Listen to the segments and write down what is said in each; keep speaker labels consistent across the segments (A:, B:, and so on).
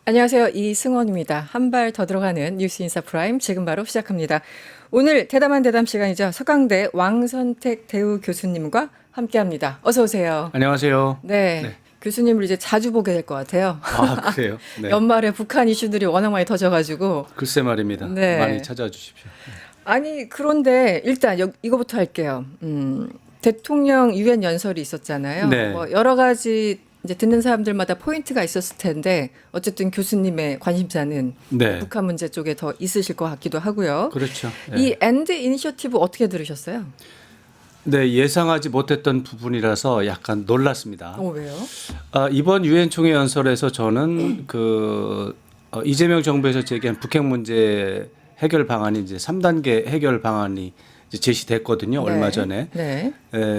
A: 안녕하세요. 이승원입니다. 한 발 더 들어가는 뉴스 인사 프라임 지금 바로 시작합니다. 오늘 대담한 대담 시간이죠. 서강대 왕선택 대우 교수님과 함께합니다. 어서 오세요.
B: 안녕하세요.
A: 네.
B: 네.
A: 교수님을 이제 자주 보게 될 것 같아요.
B: 아, 그래요? 네.
A: 연말에 북한 이슈들이 워낙 많이 터져가지고.
B: 글쎄 말입니다.
A: 네.
B: 많이 찾아와 주십시오.
A: 아니 그런데 일단 이거부터 할게요. 대통령 유엔 연설이 있었잖아요.
B: 네.
A: 뭐 여러 가지 이제 듣는 사람들마다 포인트가 있었을 텐데 어쨌든 교수님의 관심사는
B: 네.
A: 북한 문제 쪽에 더 있으실 것 같기도 하고요.
B: 그렇죠. 네.
A: 이 엔드 이니셔티브 어떻게 들으셨어요?
B: 네, 예상하지 못했던 부분이라서 약간 놀랐습니다.
A: 왜요?
B: 이번 유엔 총회 연설에서 저는 이재명 정부에서 제기한 북핵 문제 해결 방안이 이제 3단계 해결 방안이 이제 제시됐거든요.
A: 네.
B: 얼마 전에.
A: 네.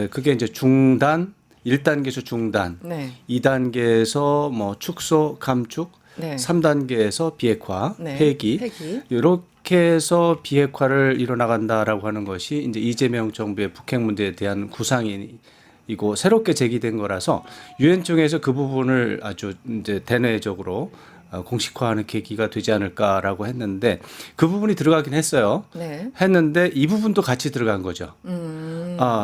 B: 그게 이제 중단, 1단계에서 중단,
A: 네.
B: 2단계에서 뭐 축소, 감축,
A: 네.
B: 3단계에서 비핵화,
A: 네.
B: 폐기.
A: 폐기.
B: 이렇게 해서 비핵화를 이뤄나간다라고 하는 것이 이제 이재명 정부의 북핵 문제에 대한 구상이고 새롭게 제기된 거라서 유엔 총회에서 그 부분을 아주 이제 대내적으로 공식화하는 계기가 되지 않을까라고 했는데 그 부분이 들어가긴 했어요.
A: 네.
B: 했는데 이 부분도 같이 들어간 거죠.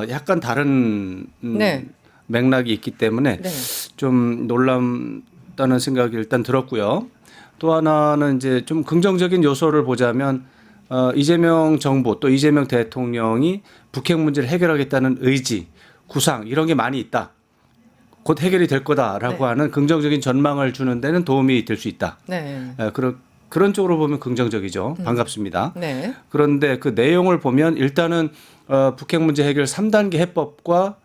B: 약간 다른
A: 네.
B: 맥락이 있기 때문에
A: 네.
B: 좀 놀랍다는 생각이 일단 들었고요. 또 하나는 이제 좀 긍정적인 요소를 보자면 이재명 정부 또 이재명 대통령이 북핵 문제를 해결하겠다는 의지, 구상 이런 게 많이 있다. 곧 해결이 될 거다라고
A: 네.
B: 하는 긍정적인 전망을 주는 데는 도움이 될 수 있다.
A: 네.
B: 그런 쪽으로 보면 긍정적이죠. 반갑습니다.
A: 네.
B: 그런데 그 내용을 보면 일단은 북핵 문제 해결 3단계 해법과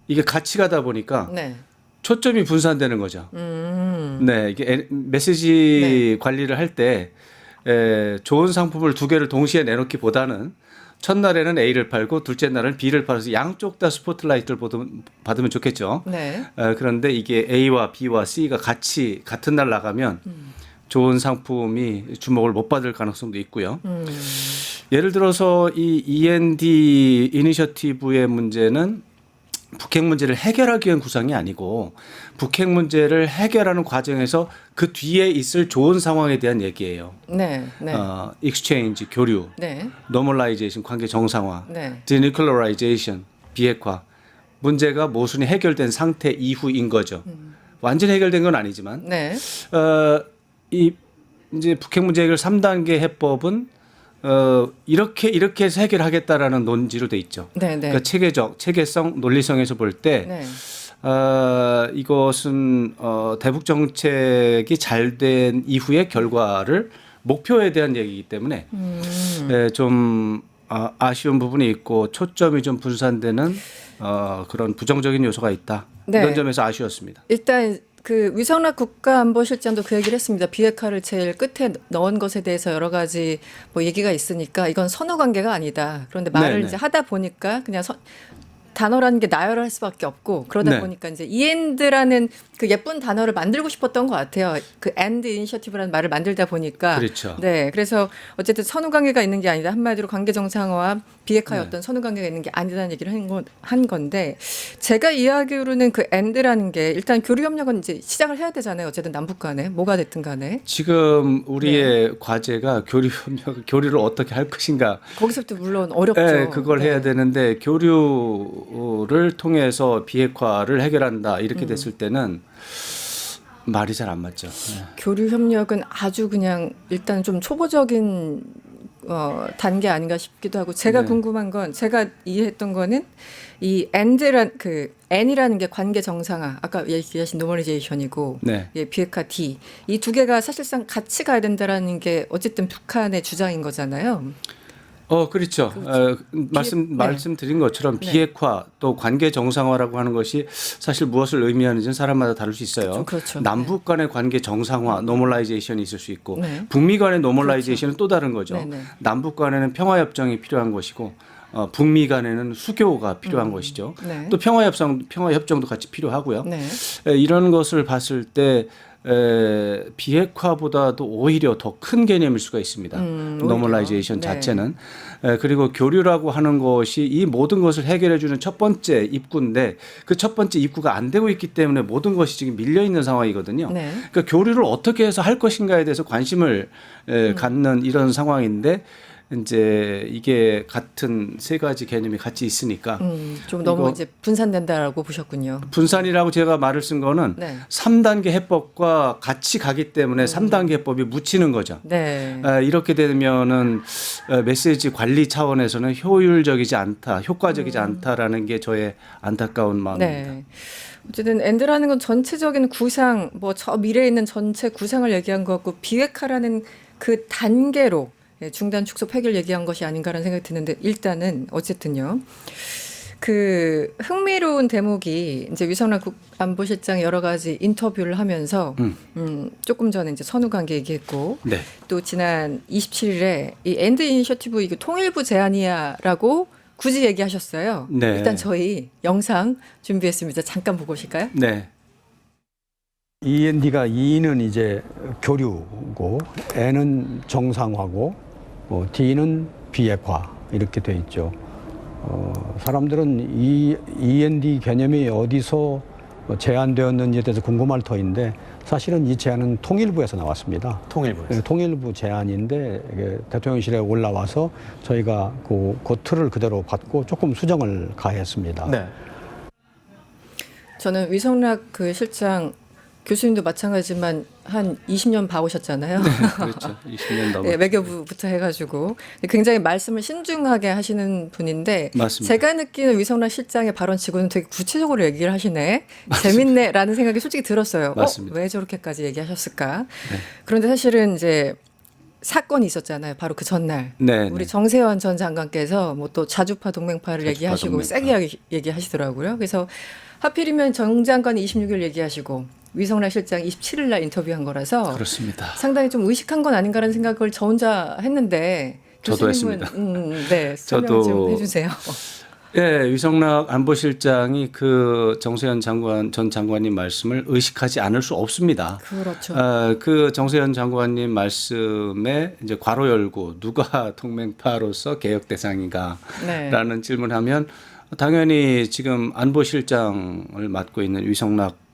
B: 이게 같이 가다 보니까
A: 네.
B: 초점이 분산되는 거죠. 네, 이게 메시지 관리를 할 때 좋은 상품을 두 개를 동시에 내놓기보다는 첫날에는 A를 팔고 둘째 날은 B를 팔아서 양쪽 다 스포트라이트를 받으면 좋겠죠.
A: 네.
B: 그런데 이게 A와 B와 C가 같이 같은 날 나가면 좋은 상품이 주목을 못 받을 가능성도 있고요. 예를 들어서 이 END 이니셔티브의 문제는 북핵 문제를 해결하기 위한 구상이 아니고 북핵 문제를 해결하는 과정에서 그 뒤에 있을 좋은 상황에 대한 얘기예요.
A: 네. 네.
B: exchange 교류,
A: 네.
B: normalization 관계 정상화,
A: 네.
B: denuclearization 비핵화 문제가 모순이 해결된 상태 이후인 거죠. 완전히 해결된 건 아니지만
A: 네.
B: 이 이제 북핵 문제 해결 3단계 해법은 이렇게 해서 해결하겠다라는 논지로 돼 있죠.
A: 네. 네.
B: 그러니까 체계성, 논리성에서 볼 때
A: 네.
B: 이것은 대북 정책이 잘 된 이후의 결과를 목표에 대한 얘기이기 때문에 좀 아쉬운 부분이 있고 초점이 좀 분산되는 그런 부정적인 요소가 있다.
A: 네.
B: 이런 점에서 아쉬웠습니다.
A: 일단 그 위성락 국가안보실장도 그 얘기를 했습니다. 비핵화를 제일 끝에 넣은 것에 대해서 여러 가지 뭐 얘기가 있으니까 이건 선후 관계가 아니다. 그런데 말을
B: 네네.
A: 이제 하다 보니까 그냥 단어라는 게 나열할 수밖에 없고 그러다
B: 네.
A: 보니까 이제 이엔드라는 그 예쁜 단어를 만들고 싶었던 것 같아요. 그 엔드 이니셔티브라는 말을 만들다 보니까
B: 그렇죠.
A: 네, 그래서 어쨌든 선후 관계가 있는 게 아니다. 한마디로 관계 정상화와 비핵화의
B: 네.
A: 어떤 선후 관계가 있는 게 아니라는 얘기를 한 건데 제가 이해하기로는 그 엔드라는 게 일단 교류 협력은 이제 시작을 해야 되잖아요. 어쨌든 남북 간에 뭐가 됐든 간에
B: 지금 우리의 과제가 교류를 어떻게 할 것인가.
A: 거기서부터 물론 어렵죠.
B: 네, 그걸
A: 네.
B: 해야 되는데 교류를 통해서 비핵화를 해결한다 이렇게 됐을 때는 말이 잘 안 맞죠. 네.
A: 교류 협력은 아주 그냥 일단 좀 초보적인 단계 아닌가 싶기도 하고 제가
B: 네.
A: 궁금한 건 제가 이해했던 거는 이 N이라는 게 관계 정상화 아까 얘기하신 노멀리제이션이고
B: 네.
A: 예, 비핵화 D 이 두 개가 사실상 같이 가야 된다라는 게 어쨌든 북한의 주장인 거잖아요.
B: 그렇죠. 말씀드린 것처럼
A: 네.
B: 비핵화 또 관계 정상화라고 하는 것이 사실 무엇을 의미하는지는 사람마다 다를 수 있어요.
A: 그렇죠.
B: 남북 간의 관계 정상화, 노멀라이제이션이 있을 수 있고
A: 네.
B: 북미 간의 노멀라이제이션은 또 다른 거죠.
A: 네네.
B: 남북 간에는 평화협정이 필요한 것이고 북미 간에는 수교가 필요한 것이죠.
A: 네.
B: 또 평화협정도 같이 필요하고요.
A: 네.
B: 이런 것을 봤을 때 비핵화보다도 오히려 더 큰 개념일 수가 있습니다. 노멀라이제이션
A: 네.
B: 자체는. 그리고 교류라고 하는 것이 이 모든 것을 해결해 주는 첫 번째 입구인데 그 첫 번째 입구가 안 되고 있기 때문에 모든 것이 지금 밀려 있는 상황이거든요.
A: 네.
B: 그러니까 교류를 어떻게 해서 할 것인가에 대해서 관심을 갖는 이런 상황인데 이제 이게 같은 세 가지 개념이 같이 있으니까
A: 좀 너무 이제 분산된다라고 보셨군요.
B: 분산이라고 제가 말을 쓴 거는
A: 네.
B: 3단계 해법과 같이 가기 때문에 3단계 해법이 묻히는 거죠.
A: 네.
B: 이렇게 되면은 메시지 관리 차원에서는 효율적이지 않다, 효과적이지 않다라는 게 저의 안타까운 마음입니다.
A: 네. 어쨌든 엔드라는 건 전체적인 구상, 뭐 저 미래에 있는 전체 구상을 얘기한 것 같고 비핵화라는 그 단계로 중단 축소 폐기를 얘기한 것이 아닌가라는 생각이 드는데 일단은 어쨌든요. 그 흥미로운 대목이 이제 위성락 안보실장 여러 가지 인터뷰를 하면서 조금 전에 이제 선후 관계 얘기했고
B: 네.
A: 또 지난 27일에 이 엔드 이니셔티브 이거 통일부 제안이야라고 굳이 얘기하셨어요.
B: 네.
A: 일단 저희 영상 준비했습니다. 잠깐 보고 오실까요?
B: 네.
C: END가 E는 이제 교류고 N은 정상화고 D는 비핵화 이렇게 돼 있죠. 사람들은 이 END 개념이 어디서 제안되었는지에 대해서 궁금할 터인데 사실은 이 제안은 통일부에서 나왔습니다.
D: 통일부에서.
C: 통일부 제안인데 이게 대통령실에 올라와서 저희가 그 틀을 그대로 받고 조금 수정을 가했습니다.
D: 네.
A: 저는 위성락 그 실장 교수님도 마찬가지지만 한 20년 봐오셨잖아요.
B: 그렇죠. 20년 넘었죠.
A: 네, 외교부부터 해가지고 굉장히 말씀을 신중하게 하시는 분인데
B: 맞습니다.
A: 제가 느끼는 위성락 실장의 발언치고는 되게 구체적으로 얘기를 하시네. 재밌네라는 생각이 솔직히 들었어요.
B: 맞습니다.
A: 왜 저렇게까지 얘기하셨을까?
B: 네.
A: 그런데 사실은 이제 사건이 있었잖아요. 바로 그 전날.
B: 네,
A: 우리
B: 네.
A: 정세환 전 장관께서 뭐 또 자주파 동맹파를
B: 자주파
A: 얘기하시고
B: 동맹파.
A: 세게 얘기하시더라고요. 그래서 하필이면 정 장관이 26일 얘기하시고 위성락 실장 27일 날 인터뷰한 거라서
B: 그렇습니다.
A: 상당히 좀 의식한 건 아닌가라는 생각을 저 혼자 했는데
B: 저도
A: 교수님은,
B: 했습니다.
A: 네, 설명
B: 저도
A: 좀 해주세요.
B: 예, 위성락 안보실장이 그 정세현 전 장관님 말씀을 의식하지 않을 수 없습니다.
A: 그렇죠.
B: 그 정세현 장관님 말씀에 이제 괄호 열고 누가 동맹파로서 개혁 대상인가?
A: 네.
B: 라는 질문하면 당연히 지금 안보실장을 맡고 있는 위성락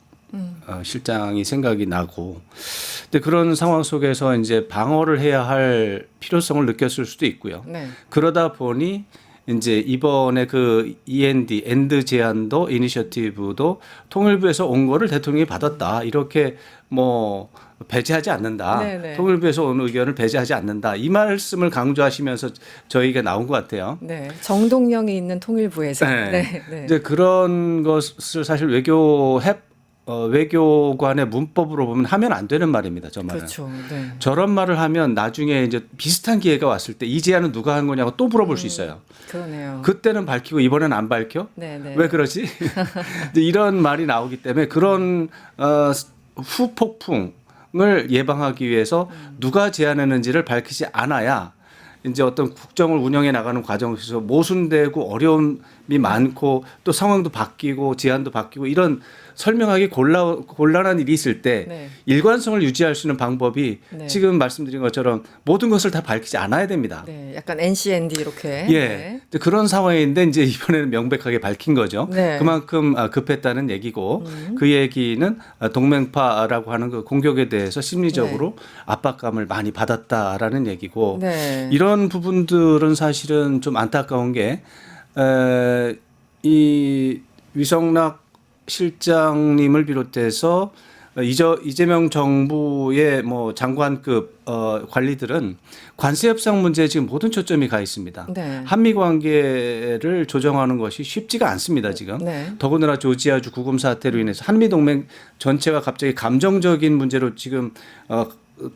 B: 실장이 생각이 나고, 근데 그런 상황 속에서 이제 방어를 해야 할 필요성을 느꼈을 수도 있고요.
A: 네.
B: 그러다 보니 이제 이번에 그 END 엔드 제안도 이니셔티브도 통일부에서 온 거를 대통령이 받았다, 이렇게 뭐 배제하지 않는다.
A: 네네.
B: 통일부에서 온 의견을 배제하지 않는다. 이 말씀을 강조하시면서 저희가 나온 것 같아요.
A: 네. 정동영이 있는 통일부에서.
B: 네.
A: 네. 네.
B: 이제 그런 것을 사실 외교관의 문법으로 보면 하면 안 되는 말입니다. 저 말은.
A: 그렇죠. 네.
B: 저런 말을 하면 나중에 이제 비슷한 기회가 왔을 때 이 제안은 누가 한 거냐고 또 물어볼 수 있어요.
A: 그러네요.
B: 그때는 밝히고 이번에는 안 밝혀?
A: 네, 네.
B: 왜 그러지? 이제 이런 말이 나오기 때문에 그런 후폭풍을 예방하기 위해서 누가 제안했는지를 밝히지 않아야 이제 어떤 국정을 운영해 나가는 과정에서 모순되고 어려움이 많고 또 상황도 바뀌고 제안도 바뀌고 이런 설명하기 곤란한 일이 있을 때
A: 네.
B: 일관성을 유지할 수 있는 방법이
A: 네.
B: 지금 말씀드린 것처럼 모든 것을 다 밝히지 않아야 됩니다.
A: 네. 약간 NCND 이렇게.
B: 예.
A: 네.
B: 근데 그런 상황인데 이제 이번에는 명백하게 밝힌 거죠.
A: 네.
B: 그만큼 급했다는 얘기고 그 얘기는 동맹파라고 하는 그 공격에 대해서 심리적으로 압박감을 많이 받았다라는 얘기고
A: 네.
B: 이런 부분들은 사실은 좀 안타까운 게 이 위성락 실장님을 비롯해서 이재명 정부의 뭐 장관급 관리들은 관세 협상 문제에 지금 모든 초점이 가 있습니다.
A: 네.
B: 한미 관계를 조정하는 것이 쉽지가 않습니다, 지금.
A: 네.
B: 더군다나 조지아주 구금 사태로 인해서 한미 동맹 전체가 갑자기 감정적인 문제로 지금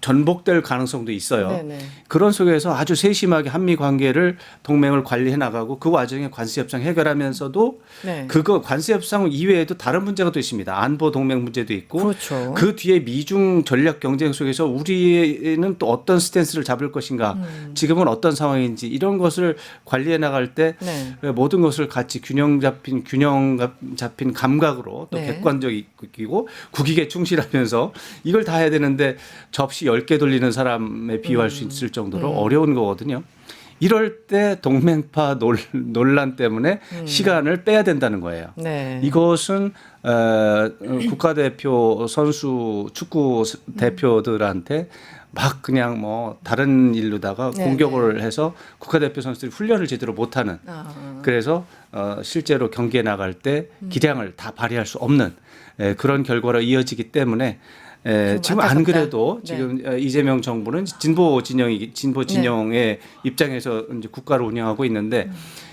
B: 전복될 가능성도 있어요.
A: 네네.
B: 그런 속에서 아주 세심하게 한미 관계를 동맹을 관리해 나가고 그 와중에 관세 협상 해결하면서도
A: 네.
B: 그거 관세 협상 이외에도 다른 문제가 또 있습니다. 안보 동맹 문제도 있고
A: 그렇죠.
B: 그 뒤에 미중 전략 경쟁 속에서 우리는 또 어떤 스탠스를 잡을 것인가, 지금은 어떤 상황인지 이런 것을 관리해 나갈 때
A: 네.
B: 모든 것을 같이 균형 잡힌 감각으로 또
A: 네.
B: 객관적이고 국익에 충실하면서 이걸 다 해야 되는데 접시 10개 돌리는 사람에 비유할 수 있을 정도로 어려운 거거든요. 이럴 때 동맹파 논란 때문에 시간을 빼야 된다는 거예요.
A: 네.
B: 이것은 국가대표 선수 축구 대표들한테 막 그냥 뭐 다른 일로다가
A: 네,
B: 공격을 해서 국가대표 선수들이 훈련을 제대로 못하는 그래서 실제로 경기에 나갈 때 기량을 다 발휘할 수 없는 그런 결과로 이어지기 때문에 지금 안
A: 안타깝다.
B: 그래도
A: 네.
B: 지금 이재명 정부는 진보 진영의 입장에서 이제 국가를 운영하고 있는데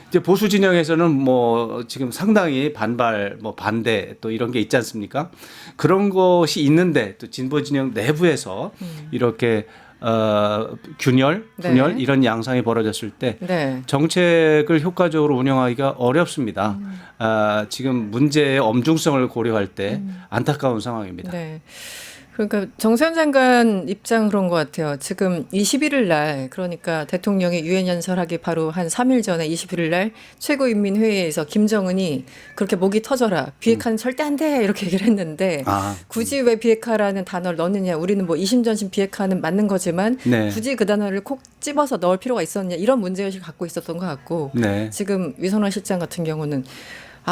B: 이제 보수 진영에서는 뭐 지금 상당히 반발, 뭐 반대 또 이런 게 있지 않습니까? 그런 것이 있는데 또 진보 진영 내부에서 이렇게 분열
A: 네.
B: 이런 양상이 벌어졌을 때
A: 네.
B: 정책을 효과적으로 운영하기가 어렵습니다. 지금 문제의 엄중성을 고려할 때 안타까운 상황입니다.
A: 네. 그러니까 정세현 장관 입장 그런 것 같아요. 지금 21일 날 그러니까 대통령이 유엔 연설하기 바로 한 3일 전에 21일 날 최고인민회의에서 김정은이 그렇게 목이 터져라. 비핵화는 절대 안 돼. 이렇게 얘기를 했는데 굳이 왜 비핵화라는 단어를 넣느냐. 우리는 뭐 이심전심 비핵화는 맞는 거지만
B: 네.
A: 굳이 그 단어를 콕 집어서 넣을 필요가 있었냐. 이런 문제의식을 갖고 있었던 것 같고
B: 네.
A: 지금 위선화 실장 같은 경우는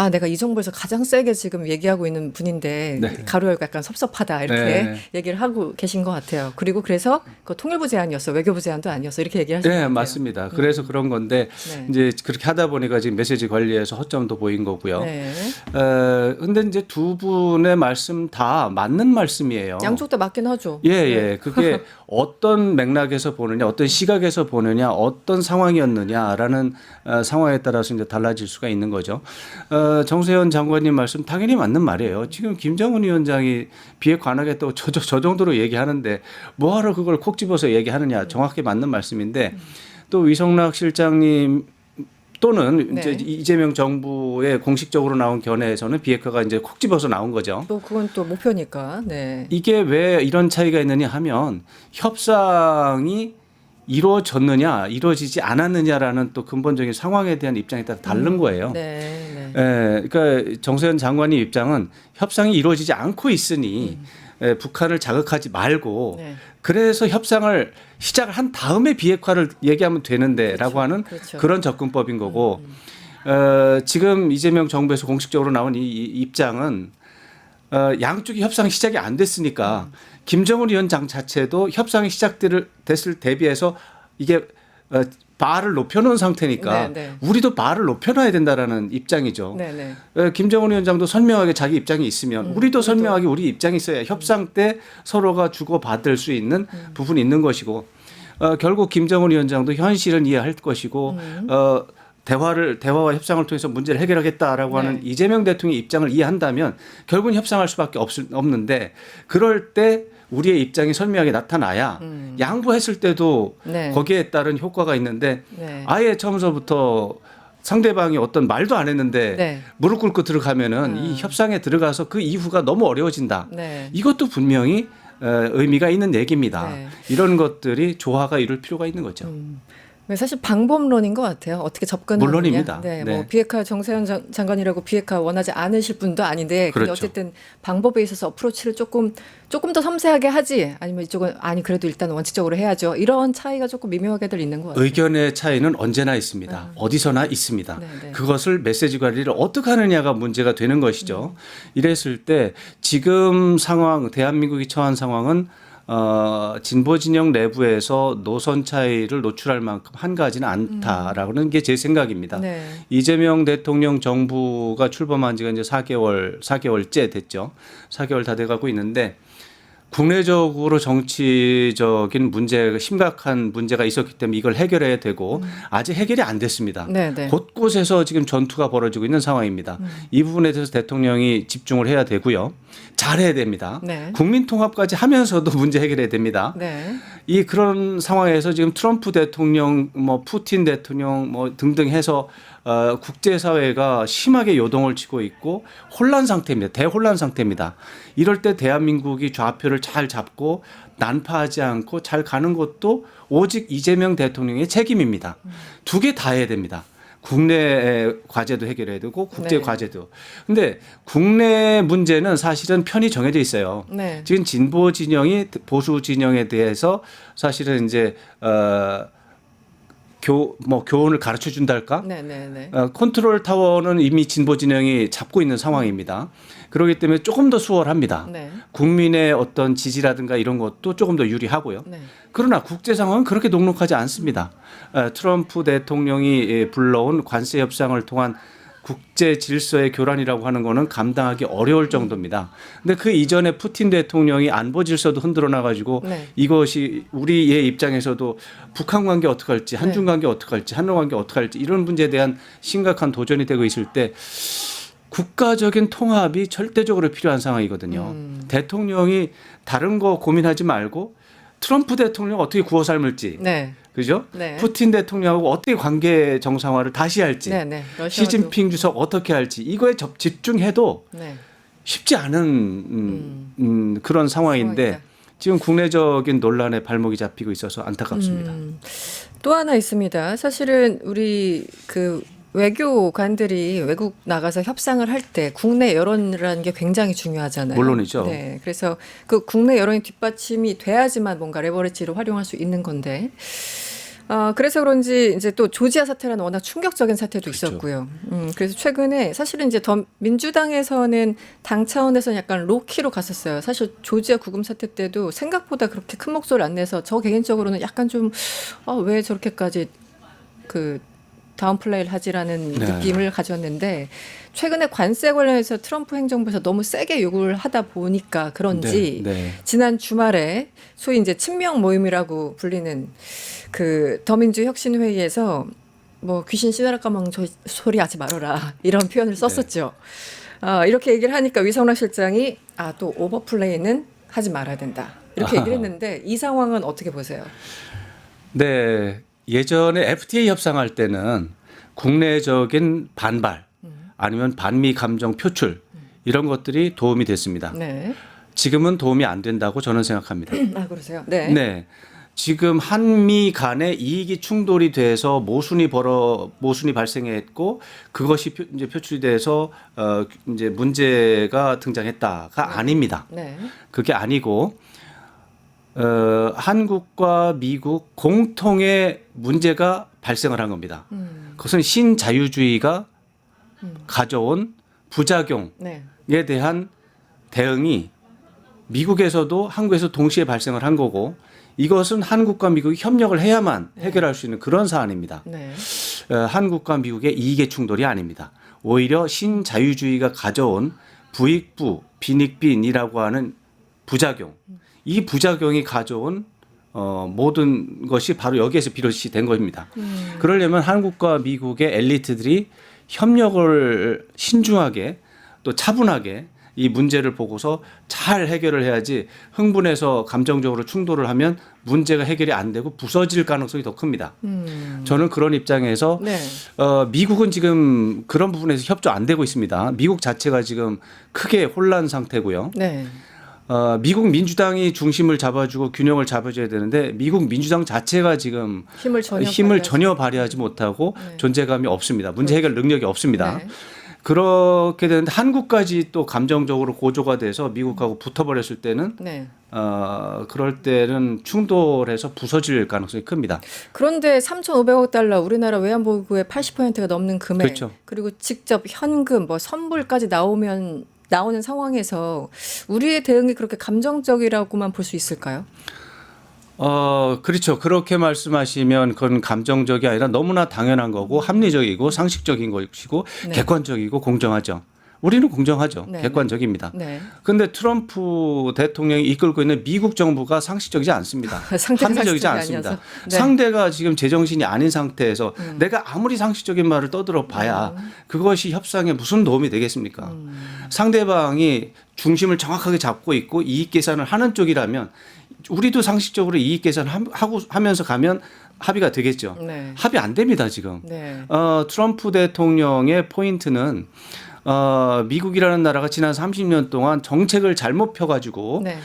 A: 내가 이 정부에서 가장 세게 지금 얘기하고 있는 분인데
B: 네.
A: 가로 열고 약간 섭섭하다 이렇게
B: 네.
A: 얘기를 하고 계신 것 같아요. 그리고 그래서 그 통일부 제안이었어, 외교부 제안도 아니었어 이렇게 얘기하시는 것
B: 네,
A: 같아요.
B: 맞습니다. 그래서 그런 건데
A: 네.
B: 이제 그렇게 하다 보니까 지금 메시지 관리에서 허점도 보인 거고요.
A: 네.
B: 근데 이제 두 분의 말씀 다 맞는 말씀이에요.
A: 양쪽 다 맞긴 하죠.
B: 예. 그게 어떤 맥락에서 보느냐, 어떤 시각에서 보느냐, 어떤 상황이었느냐라는 상황에 따라서 이제 달라질 수가 있는 거죠. 정세현 장관님 말씀 당연히 맞는 말이에요. 지금 김정은 위원장이 비핵화 안 하겠다고 저 정도로 얘기하는데 뭐하러 그걸 콕 집어서 얘기하느냐, 정확히 맞는 말씀인데 또 위성락 실장님 또는
A: 네.
B: 이제 이재명 정부의 공식적으로 나온 견해에서는 비핵화가 이제 콕 집어서 나온 거죠.
A: 또 그건 또 목표니까. 네.
B: 이게 왜 이런 차이가 있느냐 하면 협상이 이루어졌느냐 이루어지지 않았느냐라는 또 근본적인 상황에 대한 입장에 따라 다른 거예요.
A: 네.
B: 그러니까 정세현 장관의 입장은 협상이 이루어지지 않고 있으니 북한을 자극하지 말고
A: 네.
B: 그래서 협상을 시작을 한 다음에 비핵화를 얘기하면 되는데라고 하는
A: 그렇죠.
B: 그런 접근법인 거고 지금 이재명 정부에서 공식적으로 나온 이 입장은 양쪽이 협상 시작이 안 됐으니까 김정은 위원장 자체도 협상이 시작됐을 대비해서 이게 바를 높여놓은 상태니까
A: 네.
B: 우리도 바를 높여놔야 된다라는 입장이죠.
A: 네.
B: 김정은 위원장도 선명하게 자기 입장이 있으면 우리도 선명하게 우리 입장이 있어야 협상 때 서로가 주고받을 수 있는 부분이 있는 것이고 결국 김정은 위원장도 현실은 이해할 것이고 대화와 협상을 통해서 문제를 해결하겠다라고 하는 이재명 대통령의 입장을 이해한다면 결국은 협상할 수밖에 없는데 그럴 때 우리의 입장이 선명하게 나타나야 양보했을 때도
A: 네.
B: 거기에 따른 효과가 있는데
A: 네.
B: 아예 처음서부터 상대방이 어떤 말도 안 했는데
A: 네.
B: 무릎 꿇고 들어가면은 이 협상에 들어가서 그 이후가 너무 어려워진다.
A: 네.
B: 이것도 분명히 의미가 있는 얘기입니다.
A: 네.
B: 이런 것들이 조화가 이룰 필요가 있는 거죠.
A: 사실 방법론인 것 같아요. 어떻게 접근하느냐.
B: 물론입니다.
A: 네,
B: 네.
A: 뭐 비핵화 정세현 장관이라고 비핵화 원하지 않으실 분도 아닌데, 근데
B: 그렇죠.
A: 어쨌든 방법에 있어서 어프로치를 조금 더 섬세하게 하지, 아니면 이쪽은 아니 그래도 일단 원칙적으로 해야죠. 이런 차이가 조금 미묘하게들 있는 것 같아요.
B: 의견의 차이는 언제나 있습니다. 어디서나 있습니다.
A: 네.
B: 그것을 메시지 관리를 어떻게 하느냐가 문제가 되는 것이죠. 이랬을 때 지금 상황, 대한민국이 처한 상황은 진보 진영 내부에서 노선 차이를 노출할 만큼 한가하지는 않다라는 게 제 생각입니다.
A: 네.
B: 이재명 대통령 정부가 출범한 지가 이제 4개월째 됐죠. 4개월 다 돼가고 있는데 국내적으로 정치적인 문제, 심각한 문제가 있었기 때문에 이걸 해결해야 되고 아직 해결이 안 됐습니다.
A: 네네.
B: 곳곳에서 지금 전투가 벌어지고 있는 상황입니다. 이 부분에 대해서 대통령이 집중을 해야 되고요. 잘해야 됩니다.
A: 네.
B: 국민 통합까지 하면서도 문제 해결해야 됩니다.
A: 네.
B: 이 그런 상황에서 지금 트럼프 대통령, 뭐 푸틴 대통령 뭐 등등 해서 국제사회가 심하게 요동을 치고 있고 혼란 상태입니다. 대혼란 상태입니다. 이럴 때 대한민국이 좌표를 잘 잡고 난파하지 않고 잘 가는 것도 오직 이재명 대통령의 책임입니다. 두 개 다 해야 됩니다. 국내 과제도 해결해야 되고 국제
A: 네.
B: 과제도. 근데 국내 문제는 사실은 편이 정해져 있어요.
A: 네.
B: 지금 진보 진영이 보수 진영에 대해서 사실은 이제 교훈을 가르쳐 준달까?
A: 네네네.
B: 컨트롤 타워는 이미 진보 진영이 잡고 있는 상황입니다. 그렇기 때문에 조금 더 수월합니다.
A: 네.
B: 국민의 어떤 지지라든가 이런 것도 조금 더 유리하고요.
A: 네.
B: 그러나 국제 상황은 그렇게 녹록하지 않습니다. 트럼프 대통령이 불러온 관세 협상을 통한 국제 질서의 교란이라고 하는 거는 감당하기 어려울 정도입니다. 근데 그 이전에 푸틴 대통령이 안보 질서도 흔들어 놔가지고
A: 네.
B: 이것이 우리의 입장에서도 북한 관계 어떻게 할지, 한중 관계 어떻게 할지, 한일 관계 어떻게 할지 이런 문제에 대한 심각한 도전이 되고 있을 때 국가적인 통합이 절대적으로 필요한 상황이거든요. 대통령이 다른 거 고민하지 말고 트럼프 대통령 어떻게 구워 삶을지,
A: 네.
B: 그죠?
A: 네.
B: 푸틴 대통령하고 어떻게 관계 정상화를 다시 할지,
A: 네네.
B: 시진핑 주석 어떻게 할지 이거에 집중해도
A: 네.
B: 쉽지 않은 그런 상황인데
A: 상황이다.
B: 지금 국내적인 논란에 발목이 잡히고 있어서 안타깝습니다.
A: 또 하나 있습니다. 사실은 우리 그 외교관들이 외국 나가서 협상을 할 때 국내 여론이라는 게 굉장히 중요하잖아요.
B: 물론이죠.
A: 네, 그래서 그 국내 여론이 뒷받침이 돼야지만 뭔가 레버리지를 활용할 수 있는 건데. 그래서 그런지 이제 또 조지아 사태라는 워낙 충격적인 사태도
B: 그렇죠.
A: 있었고요. 그래서 최근에 사실은 이제 더 민주당에서는 당 차원에서는 약간 로키로 갔었어요. 사실 조지아 구금 사태 때도 생각보다 그렇게 큰 목소리를 안 내서 저 개인적으로는 약간 좀 왜 저렇게까지 그 다운 플레이를 하지라는
B: 네.
A: 느낌을 가졌는데 최근에 관세 관련해서 트럼프 행정부에서 너무 세게 요구를 하다 보니까 그런지
B: 네, 네.
A: 지난 주말에 소위 이제 친명 모임이라고 불리는 그 더민주 혁신회의에서 뭐 귀신 씨나라 까먹는 소리 하지 말아라 이런 표현을 썼었죠. 이렇게 얘기를 하니까 위성락 실장이 또 오버플레이는 하지 말아야 된다 이렇게 얘기를 했는데 이 상황은 어떻게 보세요?
B: 네. 예전에 FTA 협상할 때는 국내적인 반발 아니면 반미 감정 표출 이런 것들이 도움이 됐습니다.
A: 네.
B: 지금은 도움이 안 된다고 저는 생각합니다.
A: 그러세요? 네.
B: 네. 지금 한미 간의 이익이 충돌이 돼서 모순이 발생했고 그것이 이제 표출이 돼서 이제 문제가 등장했다가 아닙니다.
A: 네.
B: 그게 아니고 한국과 미국 공통의 문제가 발생을 한 겁니다. 그것은 신자유주의가 가져온 부작용에
A: 네.
B: 대한 대응이 미국에서도 한국에서 동시에 발생을 한 거고 이것은 한국과 미국이 협력을 해야만 해결할 수 있는 그런 사안입니다.
A: 네.
B: 한국과 미국의 이익의 충돌이 아닙니다. 오히려 신자유주의가 가져온 부익부, 빈익빈이라고 하는 부작용, 이 부작용이 가져온 모든 것이 바로 여기에서 비롯이 된 겁니다. 그러려면 한국과 미국의 엘리트들이 협력을 신중하게 또 차분하게 이 문제를 보고서 잘 해결을 해야지 흥분해서 감정적으로 충돌을 하면 문제가 해결이 안 되고 부서질 가능성이 더 큽니다. 저는 그런 입장에서
A: 네.
B: 미국은 지금 그런 부분에서 협조 안 되고 있습니다. 미국 자체가 지금 크게 혼란 상태고요.
A: 네.
B: 미국 민주당이 중심을 잡아주고 균형을 잡아줘야 되는데 미국 민주당 자체가 지금 힘을 전혀 발휘하지 못하고
A: 네.
B: 존재감이 없습니다. 문제 해결 능력이 없습니다.
A: 네.
B: 그렇게 되는데 한국까지 또 감정적으로 고조가 돼서 미국하고 붙어버렸을 때는
A: 네.
B: 그럴 때는 충돌해서 부서질 가능성이 큽니다.
A: 그런데 3,500억 달러 우리나라 외환보유고의 80%가 넘는 금액
B: 그렇죠.
A: 그리고 직접 현금 뭐 선불까지 나오는 상황에서 우리의 대응이 그렇게 감정적이라고만 볼 수 있을까요?
B: 그렇죠. 그렇게 말씀하시면 그건 감정적이 아니라 너무나 당연한 거고 합리적이고 상식적인 것이고
A: 네.
B: 객관적이고 공정하죠. 우리는 공정하죠.
A: 네.
B: 객관적입니다.
A: 네.
B: 그런데 트럼프 대통령이 이끌고 있는 미국 정부가 상식적이지 않습니다.
A: 상대가
B: 합리적이지
A: 상식적이
B: 않습니다.
A: 아니어서. 네.
B: 상대가 지금 제정신이 아닌 상태에서 내가 아무리 상식적인 말을 떠들어 봐야 그것이 협상에 무슨 도움이 되겠습니까? 상대방이 중심을 정확하게 잡고 있고 이익 계산을 하는 쪽이라면 우리도 상식적으로 이익 계산을 하면서 가면 합의가 되겠죠.
A: 네.
B: 합의 안 됩니다, 지금.
A: 네.
B: 트럼프 대통령의 포인트는 미국이라는 나라가 지난 30년 동안 정책을 잘못 펴가지고
A: 네.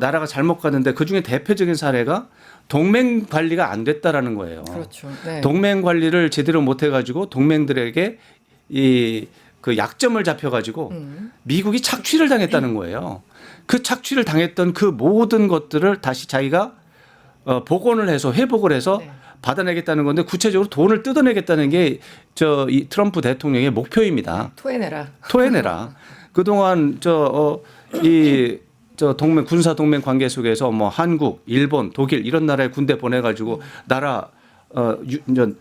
B: 나라가 잘못 가는데 그중에 대표적인 사례가 동맹 관리가 안 됐다라는 거예요.
A: 그렇죠. 네.
B: 동맹 관리를 제대로 못 해가지고 동맹들에게 그 약점을 잡혀가지고 미국이 착취를 당했다는 거예요. 그 착취를 당했던 그 모든 것들을 다시 자기가 복원을 해서 회복을 해서
A: 네. 받아내겠다는
B: 건데 구체적으로 돈을 뜯어내겠다는 게 이 트럼프 대통령의 목표입니다. 토해내라. 그동안 동맹 군사 동맹 관계 속에서 뭐 한국, 일본, 독일 이런 나라에 군대 보내가지고 나라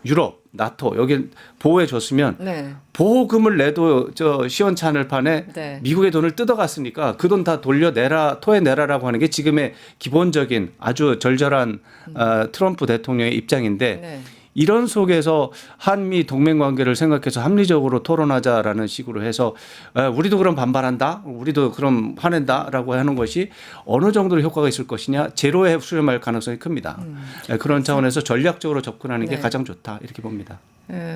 B: 유럽, 나토 여기 보호해 줬으면
A: 네.
B: 보호금을 내도 시원찮을 판에
A: 네.
B: 미국의 돈을 뜯어갔으니까 그 돈 다 돌려내라, 토해내라라고 하는 게 지금의 기본적인 아주 절절한 트럼프 대통령의 입장인데
A: 네.
B: 이런 속에서 한미 동맹 관계를 생각해서 합리적으로 토론하자라는 식으로 해서 우리도 그럼 반발한다, 우리도 그럼 화낸다라고 하는 것이 어느 정도로 효과가 있을 것이냐, 제로에 수렴할 가능성이 큽니다. 그런 차원에서 전략적으로 접근하는 게
A: 네.
B: 가장 좋다 이렇게 봅니다.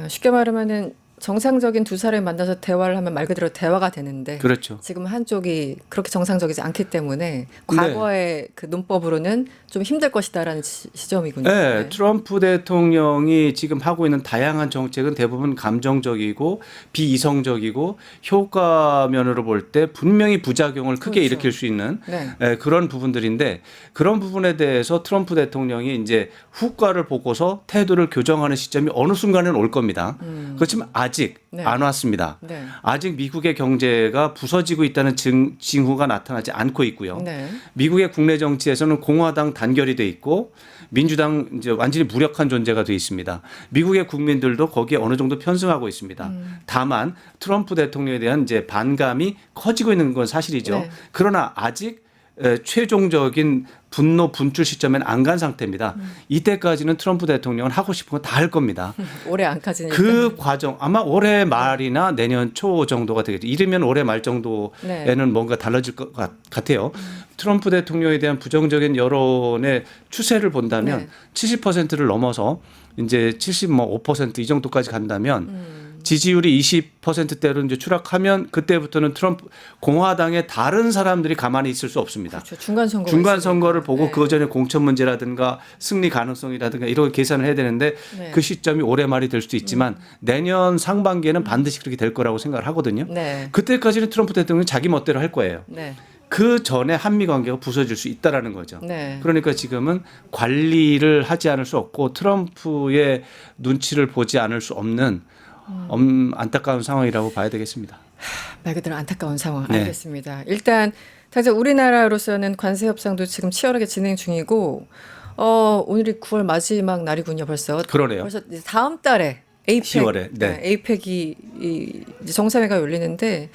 A: 쉽게 말하면은 정상적인 두 사람이 만나서 대화를 하면 말 그대로 대화가 되는데
B: 그렇죠.
A: 지금 한쪽이 그렇게 정상적이지 않기 때문에 과거의 그 논법으로는 좀 힘들 것이다라는 시점이군요.
B: 네, 트럼프 대통령이 지금 하고 있는 다양한 정책은 대부분 감정적이고 비이성적이고 효과 면으로 볼 때 분명히 부작용을 크게
A: 그렇죠.
B: 일으킬 수 있는
A: 네.
B: 그런 부분들인데 그런 부분에 대해서 트럼프 대통령이 이제 후과를 보고서 태도를 교정하는 시점이 어느 순간에는 올 겁니다. 그렇지만 아직
A: 네.
B: 안 왔습니다.
A: 네.
B: 아직 미국의 경제가 부서지고 있다는 징후가 나타나지 않고 있고요.
A: 네.
B: 미국의 국내 정치에서는 공화당 단결이 돼 있고 민주당 이제 완전히 무력한 존재가 돼 있습니다. 미국의 국민들도 거기에 어느 정도 편승하고 있습니다. 다만 트럼프 대통령에 대한 이제 반감이 커지고 있는 건 사실이죠.
A: 네.
B: 그러나 아직 최종적인 분노 분출 시점에는 안 간 상태입니다. 이때까지는 트럼프 대통령은 하고 싶은 거 다 할 겁니다.
A: 올해 안까지는
B: 그 과정 아마 올해 말이나 내년 초 정도가 되겠죠. 이르면 올해 말 정도에는
A: 네.
B: 뭔가 달라질 것 같아요. 트럼프 대통령에 대한 부정적인 여론의 추세를 본다면
A: 네.
B: 70%를 넘어서 이제 75%이 정도까지 간다면 지지율이 20%대로 이제 추락하면 그때부터는 트럼프 공화당의 다른 사람들이 가만히 있을 수 없습니다.
A: 그렇죠. 중간
B: 중간 선거를 보고
A: 네.
B: 그 전에 공천 문제라든가 승리 가능성이라든가 이런 계산을 해야 되는데
A: 네.
B: 그 시점이 올해 말이 될 수도 있지만 내년 상반기에는 반드시 그렇게 될 거라고 생각을 하거든요.
A: 네.
B: 그때까지는 트럼프 대통령이 자기 멋대로 할 거예요.
A: 네.
B: 그 전에 한미 관계가 부서질 수 있다라는 거죠.
A: 네.
B: 그러니까 지금은 관리를 하지 않을 수 없고 트럼프의 눈치를 보지 않을 수 없는 안타까운 상황이라고 봐야 되겠습니다.
A: 말 그대로 안타까운 상황.
B: 네.
A: 알겠습니다. 일단 당장 우리나라로서는 관세 협상도 지금 치열하게 진행 중이고 오늘이 9월 마지막 날이군요. 벌써.
B: 그러네요.
A: 벌써 이제 다음 달에 에이펙,
B: 10월에, 네.
A: 에이펙이 이제 정상회가 열리는데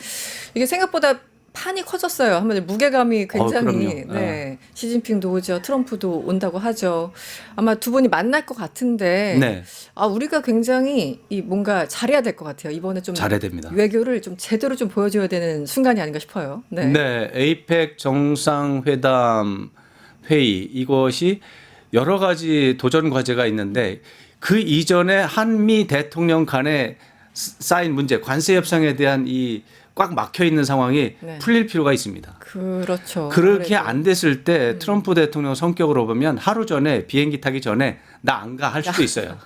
A: 이게 생각보다 판이 커졌어요. 한마디로 무게감이 굉장히.
B: 그럼요.
A: 네. 시진핑도 오죠. 트럼프도 온다고 하죠. 아마 두 분이 만날 것 같은데
B: 네.
A: 우리가 굉장히 뭔가 잘해야 될 것 같아요. 이번에 좀
B: 잘해야 됩니다.
A: 외교를 좀 제대로 좀 보여줘야 되는 순간이 아닌가 싶어요. 네.
B: 네, 에이펙 정상회담 회의 이것이 여러 가지 도전 과제가 있는데 그 이전에 한미 대통령 간에 쌓인 문제, 관세 협상에 대한 이 꽉 막혀 있는 상황이
A: 네.
B: 풀릴 필요가 있습니다.
A: 그렇죠.
B: 그렇게
A: 아무래도.
B: 안 됐을 때 트럼프 대통령 성격으로 보면 하루 전에 비행기 타기 전에 나 안 가 할 수도 있어요.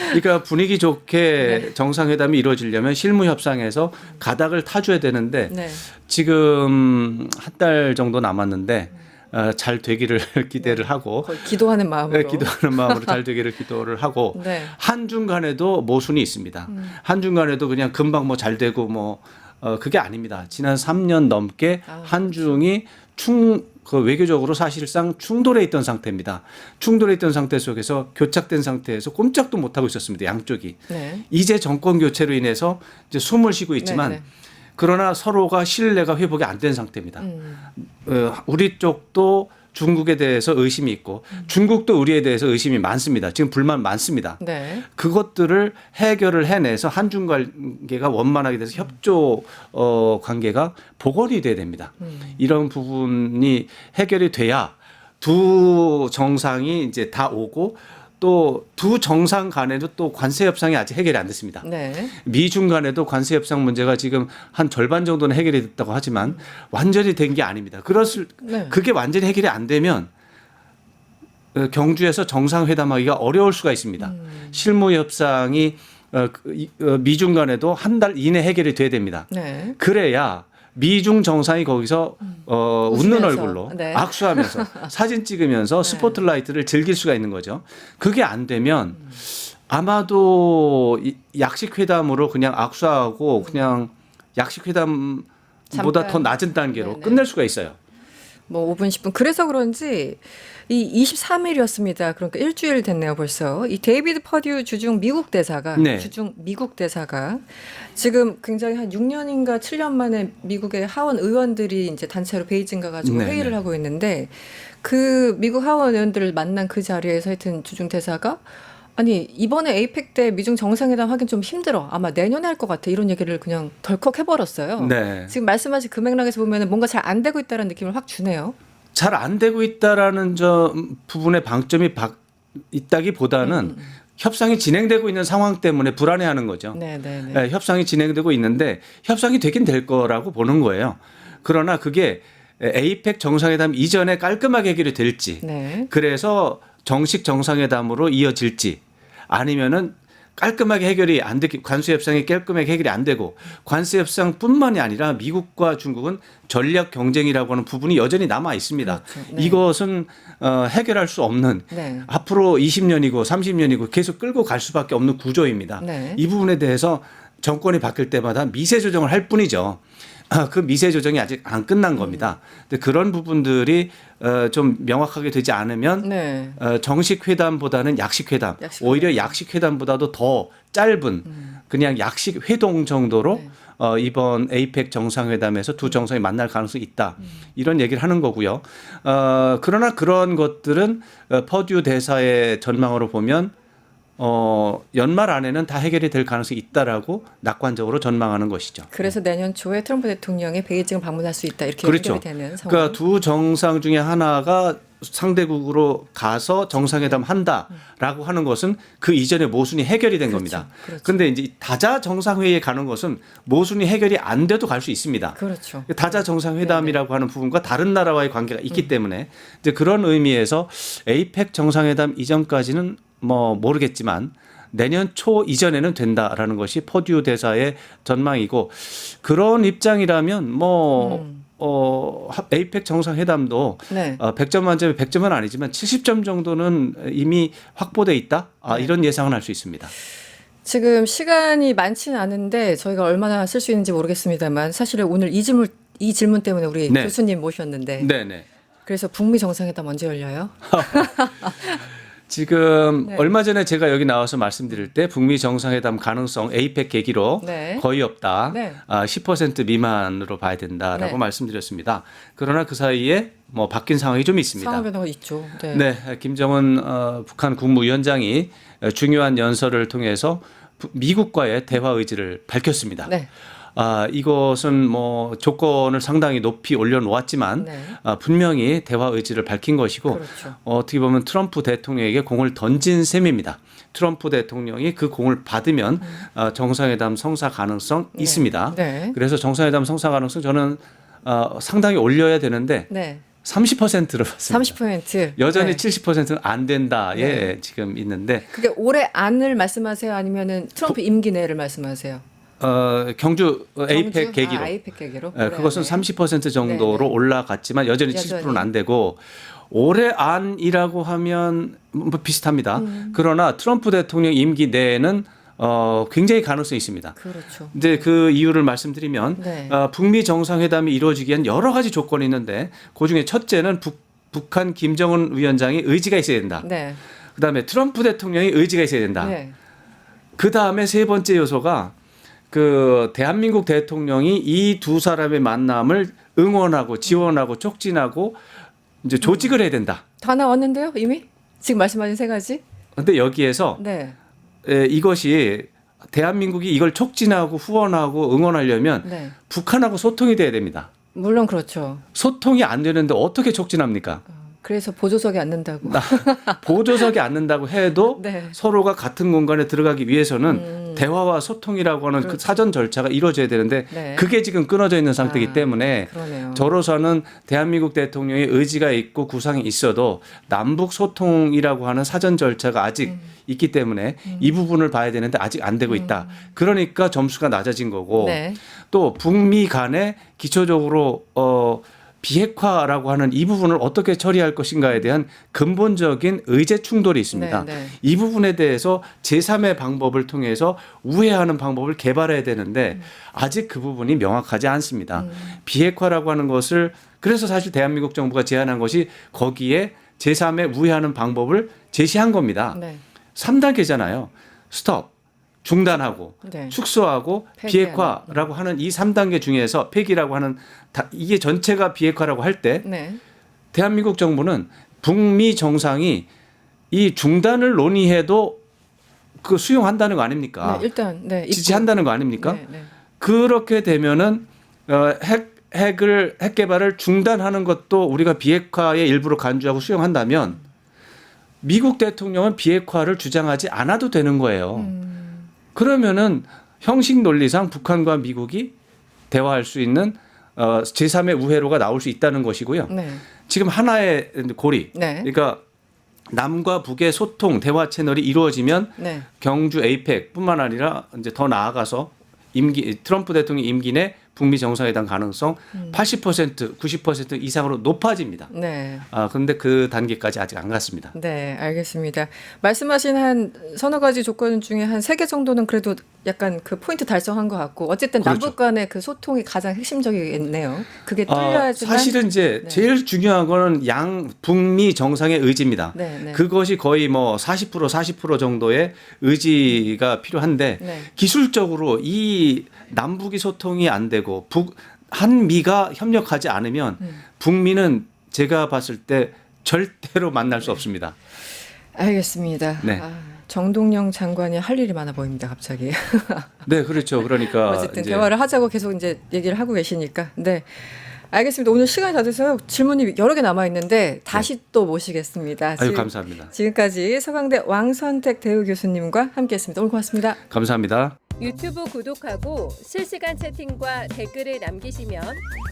B: 그러니까 분위기 좋게 정상회담이 이루어지려면 실무 협상에서 가닥을 타줘야 되는데
A: 네.
B: 지금 한 달 정도 남았는데 잘 되기를 기대를 하고
A: 거의 기도하는 마음으로.
B: 네, 기도하는 마음으로 잘 되기를 기도를 하고
A: 네.
B: 한중간에도 모순이 있습니다. 한중간에도 그냥 금방 뭐 잘 되고 뭐 그게 아닙니다. 지난 3년 넘게 한중이 그 외교적으로 사실상 충돌해 있던 상태입니다. 충돌해 있던 상태 속에서 교착된 상태에서 꼼짝도 못하고 있었습니다. 양쪽이.
A: 네.
B: 이제 정권 교체로 인해서 이제 숨을 쉬고 있지만
A: 네, 네.
B: 그러나 서로가 신뢰가 회복이 안 된 상태입니다. 우리 쪽도 중국에 대해서 의심이 있고 중국도 우리에 대해서 의심이 많습니다. 지금 불만 많습니다.
A: 네.
B: 그것들을 해결을 해내서 한중 관계가 원만하게 돼서 협조 관계가 복원이 돼야 됩니다. 이런 부분이 해결이 돼야 두 정상이 이제 다 오고 또 두 정상 간에도 또 관세 협상이 아직 해결이 안 됐습니다.
A: 네.
B: 미중 간에도 관세 협상 문제가 지금 한 절반 정도는 해결이 됐다고 하지만 완전히 된 게 아닙니다.
A: 네.
B: 그게 완전히 해결이 안 되면 경주에서 정상회담하기가 어려울 수가 있습니다. 실무 협상이 미중 간에도 한 달 이내 해결이 돼야 됩니다.
A: 네.
B: 그래야 미중 정상이 거기서 웃는
A: 웃으면서.
B: 얼굴로
A: 네.
B: 악수하면서 사진 찍으면서 스포트라이트를 즐길 수가 있는 거죠. 그게 안 되면 아마도 약식 회담으로 그냥 악수하고 그냥 약식 회담보다
A: 잠깐.
B: 더 낮은 단계로
A: 네네.
B: 끝낼 수가 있어요.
A: 뭐 5분 10분 그래서 그런지 이 23일이었습니다. 그러니까 일주일 됐네요 벌써. 이 데이비드 퍼듀 주중 미국 대사가
B: 네.
A: 지금 굉장히 한 6년인가 7년 만에 미국의 하원 의원들이 이제 단체로 베이징 가가지고
B: 네,
A: 회의를
B: 네.
A: 하고 있는데 그 미국 하원 의원들을 만난 그 자리에서 하여튼 주중 대사가 아니 이번에 에이펙 때 미중 정상회담 하긴 좀 힘들어. 아마 내년에 할 것 같아. 이런 얘기를 그냥 덜컥 해버렸어요.
B: 네.
A: 지금 말씀하신 그 맥락에서 보면 뭔가 잘 안 되고 있다는 느낌을 확 주네요.
B: 잘 안 되고 있다라는 부분의 방점이 있다기보다는 협상이 진행되고 있는 상황 때문에 불안해하는 거죠.
A: 네네네.
B: 네, 협상이 진행되고 있는데 협상이 되긴 될 거라고 보는 거예요. 그러나 그게 에이펙 정상회담 이전에 깔끔하게 해결이 될지
A: 네.
B: 그래서 정식 정상회담으로 이어질지 아니면은 깔끔하게 해결이 안 되기 관세 협상이 깔끔하게 해결이 안 되고 관세 협상뿐만이 아니라 미국과 중국은 전략 경쟁이라고 하는 부분이 여전히 남아 있습니다.
A: 그렇죠. 네.
B: 이것은 해결할 수 없는
A: 네.
B: 앞으로 20년이고 30년이고 계속 끌고 갈 수밖에 없는 구조입니다.
A: 네.
B: 이 부분에 대해서 정권이 바뀔 때마다 미세 조정을 할 뿐이죠. 그 미세 조정이 아직 안 끝난 겁니다. 근데 그런 부분들이 좀 명확하게 되지 않으면
A: 네.
B: 정식 회담보다는 약식 회담,
A: 약식
B: 오히려 약식 회담보다도 더 짧은 그냥 약식 회동 정도로
A: 네.
B: 이번 에이펙 정상회담에서 두 정상이 만날 가능성이 있다. 이런 얘기를 하는 거고요. 그러나 그런 것들은 퍼듀 대사의 전망으로 보면 연말 안에는 다 해결이 될 가능성이 있다라고 낙관적으로 전망하는 것이죠.
A: 그래서 내년 초에 트럼프 대통령이 베이징을 방문할 수 있다 이렇게
B: 그렇죠.
A: 연결이 되는 상황.
B: 그러니까 두 정상 중에 하나가 상대국으로 가서 정상회담 한다라고 하는 것은 그 이전에 모순이 해결이 된 겁니다.
A: 그렇죠.
B: 그런데 이제 다자 정상회의에 가는 것은 모순이 해결이 안 돼도 갈 수 있습니다.
A: 그렇죠.
B: 다자 정상회담이라고 하는 부분과 다른 나라와의 관계가 있기 때문에 이제 그런 의미에서 에이펙 정상회담 이전까지는 뭐 모르겠지만 내년 초 이전에는 된다라는 것이 퍼듀 대사의 전망이고 그런 입장이라면 에이펙 정상회담도
A: 네.
B: 100점 만점에 100점은 아니지만 70점 정도는 이미 확보돼 있다. 이런 예상은 할 수 있습니다.
A: 지금 시간이 많지는 않은데 저희가 얼마나 쓸 수 있는지 모르겠습니다만 사실은 오늘 이 질문 때문에 우리
B: 네.
A: 교수님 모셨는데
B: 네네.
A: 그래서 북미 정상회담 언제 열려요?
B: 지금
A: 네.
B: 얼마 전에 제가 여기 나와서 말씀드릴 때 북미 정상회담 가능성 에이펙 계기로
A: 네.
B: 거의 없다.
A: 네.
B: 10% 미만으로 봐야 된다라고
A: 네.
B: 말씀드렸습니다. 그러나 그 사이에 뭐 바뀐 상황이 좀 있습니다.
A: 상황 변화가 있죠. 네.
B: 네, 김정은 북한 국무위원장이 중요한 연설을 통해서 미국과의 대화 의지를 밝혔습니다.
A: 네.
B: 이것은 뭐 조건을 상당히 높이 올려놓았지만
A: 네.
B: 분명히 대화 의지를 밝힌 것이고
A: 그렇죠.
B: 어떻게 보면 트럼프 대통령에게 공을 던진 셈입니다. 트럼프 대통령이 그 공을 받으면 정상회담 성사 가능성
A: 네.
B: 있습니다.
A: 네.
B: 그래서 정상회담 성사 가능성 저는 상당히 올려야 되는데
A: 네.
B: 30%로 봤습니다.
A: 30%.
B: 여전히
A: 네.
B: 70%는 안 된다에
A: 네.
B: 지금 있는데
A: 그게 올해 안을 말씀하세요? 아니면은 트럼프 임기 내를 말씀하세요?
B: 경주 에이펙
A: 경주?
B: 계기로
A: 에이펙 계기로.
B: 그것은 30% 정도로
A: 네네.
B: 올라갔지만 여전히 70%는 안 되고 올해 안이라고 하면 뭐 비슷합니다. 그러나 트럼프 대통령 임기 내에는 굉장히 가능성이 있습니다.
A: 그렇죠.
B: 근데 그 이유를 말씀드리면
A: 네.
B: 북미 정상회담이 이루어지기 위한 여러 가지 조건이 있는데 그중에 첫째는 북한 김정은 위원장이 의지가 있어야 된다.
A: 네.
B: 그다음에 트럼프 대통령이 의지가 있어야 된다.
A: 네.
B: 그다음에 세 번째 요소가 그 대한민국 대통령이 이 두 사람의 만남을 응원하고 지원하고 촉진하고 이제 조직을 해야 된다.
A: 다 나왔는데요, 이미? 지금 말씀하신 세 가지?
B: 근데 여기에서
A: 네.
B: 이것이 대한민국이 이걸 촉진하고 후원하고 응원하려면
A: 네.
B: 북한하고 소통이 돼야 됩니다.
A: 물론 그렇죠.
B: 소통이 안 되는데 어떻게 촉진합니까?
A: 그래서 보조석에 앉는다고.
B: 보조석에 앉는다고 해도
A: 네.
B: 서로가 같은 공간에 들어가기 위해서는 대화와 소통이라고 하는 그 사전 절차가 이루어져야 되는데
A: 네.
B: 그게 지금 끊어져 있는 상태이기 때문에
A: 그러네요.
B: 저로서는 대한민국 대통령의 의지가 있고 구상이 있어도 남북 소통이라고 하는 사전 절차가 아직 있기 때문에 이 부분을 봐야 되는데 아직 안 되고 있다. 그러니까 점수가 낮아진 거고
A: 네.
B: 또 북미 간에 기초적으로 비핵화라고 하는 이 부분을 어떻게 처리할 것인가에 대한 근본적인 의제 충돌이 있습니다.
A: 네, 네.
B: 이 부분에 대해서 제3의 방법을 통해서 우회하는 방법을 개발해야 되는데 아직 그 부분이 명확하지 않습니다. 비핵화라고 하는 것을 그래서 사실 대한민국 정부가 제안한 것이 거기에 제3의 우회하는 방법을 제시한 겁니다.
A: 네.
B: 3단계잖아요. 스톱, 중단하고
A: 네.
B: 축소하고 비핵화라고 하는 이 3단계 중에서 폐기라고 하는 이게 전체가 비핵화라고 할 때
A: 네.
B: 대한민국 정부는 북미 정상이 이 중단을 논의해도 그 수용한다는 거 아닙니까?
A: 네, 일단 네, 입고.
B: 지지한다는 거 아닙니까?
A: 네, 네.
B: 그렇게 되면은 핵 개발을 중단하는 것도 우리가 비핵화의 일부로 간주하고 수용한다면 미국 대통령은 비핵화를 주장하지 않아도 되는 거예요. 그러면은 형식 논리상 북한과 미국이 대화할 수 있는 제3의 우회로가 나올 수 있다는 것이고요.
A: 네.
B: 지금 하나의 고리,
A: 네.
B: 그러니까 남과 북의 소통, 대화 채널이 이루어지면
A: 네.
B: 경주 에이펙뿐만 아니라 이제 더 나아가서 트럼프 대통령 임기 내 북미 정상회담 가능성 80%, 90% 이상으로 높아집니다.
A: 네.
B: 그런데 그 단계까지 아직 안 갔습니다.
A: 네, 알겠습니다. 말씀하신 한 서너 가지 조건 중에 한 세 개 정도는 그래도 약간 그 포인트 달성한 것 같고 어쨌든
B: 그렇죠.
A: 남북 간의 그 소통이 가장 핵심적이겠네요. 그게 뚫려야지만
B: 사실은 이제
A: 네.
B: 제일 중요한 거는 북미 정상의 의지입니다.
A: 네, 네.
B: 그것이 거의 뭐 40% 정도의 의지가 필요한데
A: 네.
B: 기술적으로 이 남북이 소통이 안 되고 한미가 협력하지 않으면 북미는 제가 봤을 때 절대로 만날 수 없습니다.
A: 알겠습니다.
B: 네.
A: 정동영 장관이 할 일이 많아 보입니다, 갑자기.
B: 네, 그렇죠. 그러니까
A: 어쨌든
B: 이제
A: 대화를 하자고 계속 이제 얘기를 하고 계시니까. 네. 알겠습니다. 오늘 시간이 다 돼서요. 질문이 여러 개 남아 있는데 다시 또 모시겠습니다.
B: 아유, 감사합니다.
A: 지금까지 서강대 왕선택 대우 교수님과 함께했습니다. 오늘 고맙습니다.
B: 감사합니다.
D: 유튜브 구독하고 실시간 채팅과 댓글을 남기시면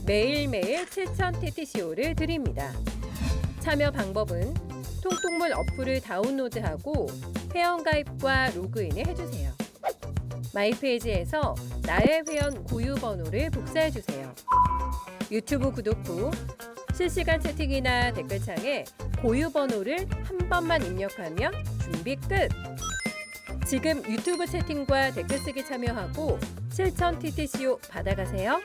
D: 매일매일 7천 TTCO를 드립니다. 참여 방법은 통통물 어플을 다운로드하고 회원가입과 로그인을 해주세요. 마이페이지에서 나의 회원 고유 번호를 복사해주세요. 유튜브 구독 후 실시간 채팅이나 댓글창에 고유 번호를 한 번만 입력하면 준비 끝! 지금 유튜브 채팅과 댓글 쓰기 참여하고 실천 TTCO 받아가세요.